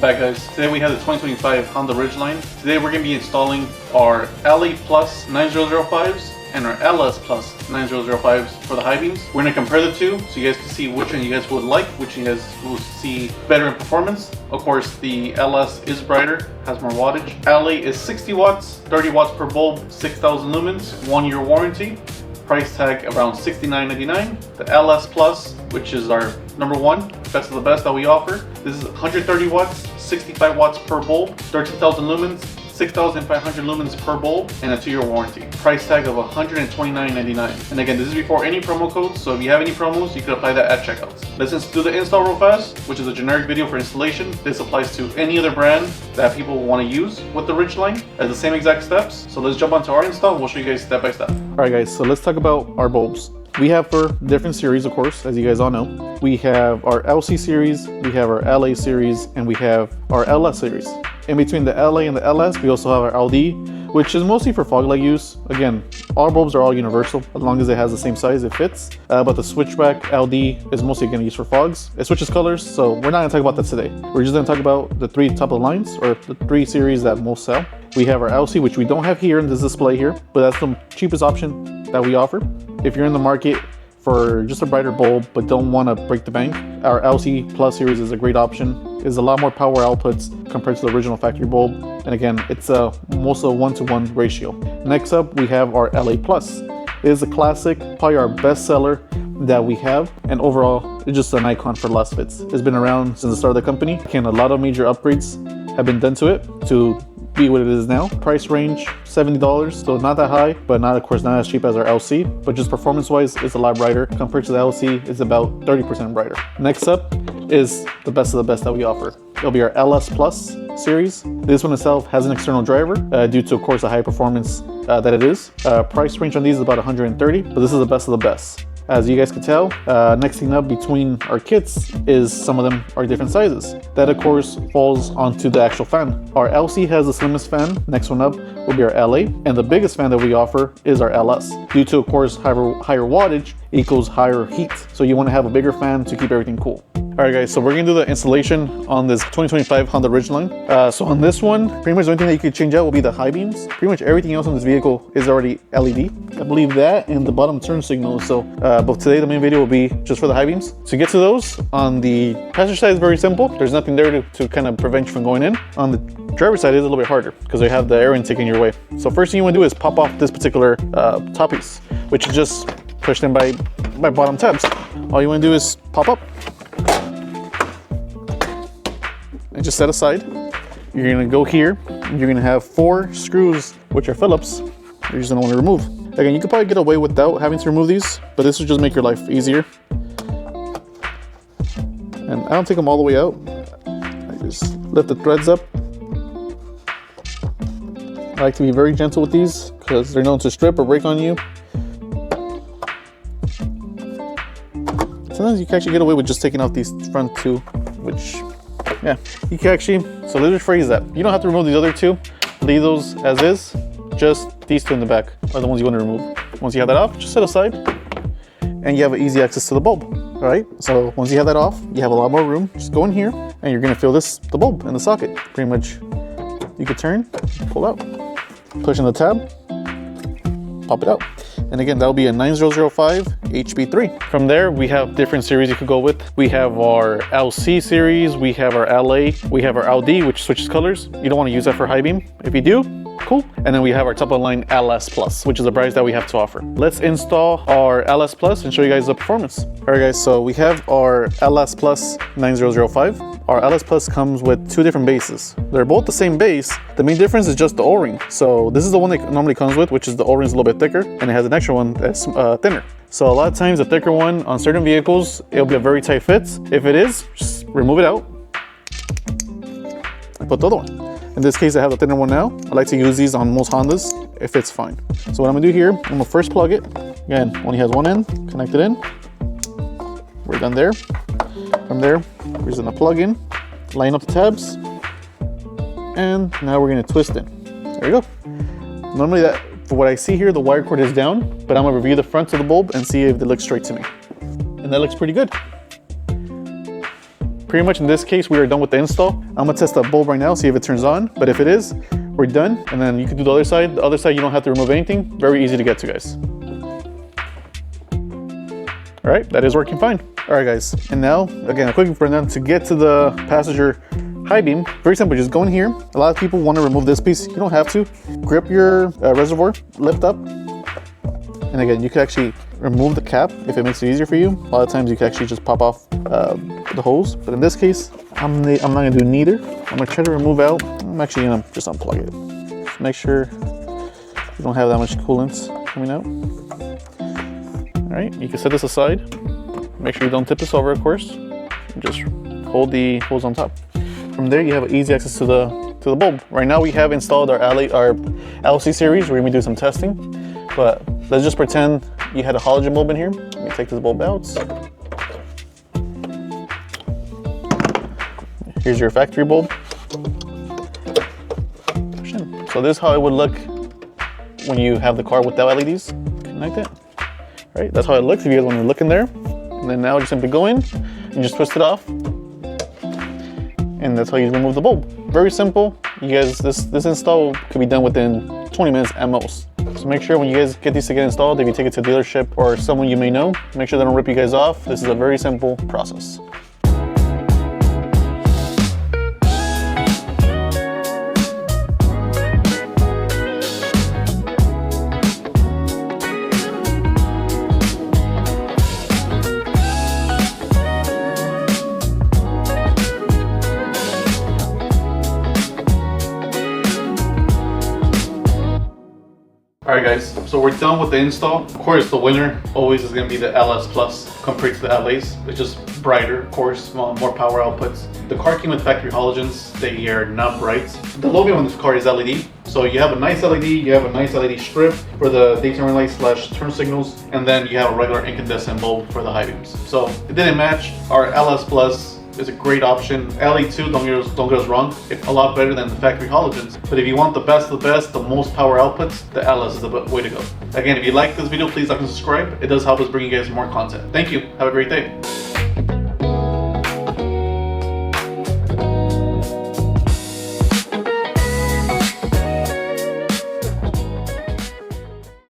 back, guys. Today we have the 2025 Honda Ridgeline. Today we're going to be installing our LA Plus 9005s and our LS Plus 9005s for the high beams. We're going to compare the two so you guys can see which one you guys would like, which you guys will see better in performance. Of course, the LS is brighter, has more wattage. LA is 60 watts, 30 watts per bulb, 6,000 lumens, 1-year warranty. Price tag around $69.99. The LS Plus, which is our number one, best of the best that we offer. This is 130 watts, 65 watts per bulb, 13,000 lumens, 6,500 lumens per bulb, and a 2-year warranty. Price tag of $129.99. And again, this is before any promo codes, so if you have any promos, you can apply that at checkout. Let's just do the install real fast, which is a generic video for installation. This applies to any other brand that people want to use with the Ridgeline as the same exact steps. So let's jump onto our install and we'll show you guys step by step. Alright guys, so let's talk about our bulbs. We have for different series, of course, as you guys all know. We have our LC series, we have our LA series, and we have our LS series. In between the LA and the LS, we also have our LD, which is mostly for fog light use. Again, our bulbs are all universal, as long as it has the same size, it fits. But the switchback LD is mostly going to use for fogs. It switches colors, so we're not going to talk about that today. We're just going to talk about the 3 top of the lines, or the 3 series that most sell. We have our LC, which we don't have here in this display here, but that's the cheapest option that we offer. If you're in the market for just a brighter bulb but don't want to break the bank, our LC Plus series is a great option. It's a lot more power outputs compared to the original factory bulb, and again, it's most of a 1-to-1 ratio. Next up, we have our LA Plus. It is a classic, probably our best seller that we have, and overall, it's just an icon for Lasfit. It's been around since the start of the company. Again, a lot of major upgrades have been done to it to be what it is now. Price range $70, so not that high, but not, of course, not as cheap as our LC, but just performance wise, it's a lot brighter. Compared to the LC, it's about 30% brighter. Next up is the best of the best that we offer. It'll be our LS Plus series. This one itself has an external driver due to, of course, the high performance that it is. Price range on these is about $130, but this is the best of the best. As you guys can tell, next thing up between our kits is some of them are different sizes. That, of course, falls onto the actual fan. Our LC has the slimmest fan. Next one up will be our LA. And the biggest fan that we offer is our LS. Due to, of course, higher wattage equals higher heat. So you want to have a bigger fan to keep everything cool. Alright guys, so we're going to do the installation on this 2025 Honda Ridgeline. So on this one, pretty much the only thing that you could change out will be the high beams. Pretty much everything else on this vehicle is already LED. I believe that and the bottom turn signal. So, but today the main video will be just for the high beams. To get to those, on the passenger side is very simple. There's nothing there to kind of prevent you from going in. On the driver's side, it's a little bit harder because they have the air intake in your way. So first thing you want to do is pop off this particular top piece, which is just pushed in by bottom tabs. All you want to do is pop up and just set aside. You're gonna go here, and you're gonna have 4 screws, which are Phillips. You're just gonna want to remove. Again, you could probably get away without having to remove these, but this will just make your life easier. And I don't take them all the way out. I just lift the threads up. I like to be very gentle with these because they're known to strip or break on you. Sometimes you can actually get away with just taking off these front 2, which, yeah, you can actually, so let's rephrase that. You don't have to remove these other 2, leave those as is, just these 2 in the back are the ones you want to remove. Once you have that off, just set aside, and you have easy access to the bulb, all right? So once you have that off, you have a lot more room. Just go in here, and you're gonna feel the bulb in the socket. Pretty much, you could turn, pull out, push in the tab, pop it out. And again, that'll be a 9005 HB3. From there, we have different series you could go with. We have our LC series, we have our LA, we have our LD, which switches colors. You don't want to use that for high beam. If you do, cool. And then we have our top of the line LS Plus, which is the price that we have to offer. Let's install our LS Plus and show you guys the performance. All right guys, so we have our LS Plus 9005. Our LS Plus comes with 2 different bases. They're both the same base. The main difference is just the O-ring. So this is the one that normally comes with, which is the O-ring is a little bit thicker, and it has an extra one that's thinner. So a lot of times the thicker one on certain vehicles, it'll be a very tight fit. If it is, just remove it out and put the other one. In this case, I have the thinner one now. I like to use these on most Hondas. It fits fine. So what I'm gonna do here, I'm gonna first plug it. Again, only has one end, connect it in. We're done there. From there, we're just gonna plug in, line up the tabs, and now we're gonna twist in. There you go. Normally for what I see here, the wire cord is down, but I'm gonna review the front of the bulb and see if it looks straight to me. And that looks pretty good. pretty much in this case, we are done with the install. I'm gonna test the bulb right now, see if it turns on. But if it is, we're done. And then you can do the other side. The other side, you don't have to remove anything. Very easy to get to, guys. All right, that is working fine. All right, guys. And now, again, a quick rundown to get to the passenger high beam. Very simple, just go in here. A lot of people want to remove this piece. You don't have to. Grip your reservoir, lift up. And again, you can actually remove the cap if it makes it easier for you. A lot of times you can actually just pop off the hose. But in this case, I'm not gonna do neither. I'm gonna try to remove out. I'm actually gonna just unplug it. Just make sure you don't have that much coolant coming out. All right, you can set this aside. Make sure you don't tip this over, of course. And just hold the hose on top. From there, you have easy access to the bulb. Right now, we have installed our LC series. We're gonna do some testing, but let's just pretend you had a halogen bulb in here. Let me take this bulb out. Here's your factory bulb. So this is how it would look when you have the car without LEDs connected. Right, that's how it looks if you guys want to look in there. And then now just simply go in and just twist it off. And that's how you remove the bulb. Very simple. You guys, this install could be done within 20 minutes at most. So make sure when you guys get these to get installed, if you take it to a dealership or someone you may know, make sure they don't rip you guys off. This is a very simple process. Alright guys, so we're done with the install. Of course, the winner always is going to be the LS Plus compared to the LAs. It's just brighter, of course, more power outputs. The car came with factory halogens. They are not bright. The logo on this car is LED. So you have a nice LED, you have a nice LED strip for the daytime lights / turn signals, and then you have a regular incandescent bulb for the high beams. So it didn't match. Our LS Plus is a great option. LE2, don't get us wrong, it's a lot better than the factory halogens. But if you want the best of the best, the most power outputs, the LS is the way to go. Again, if you like this video, please like and subscribe. It does help us bring you guys more content. Thank you. Have a great day.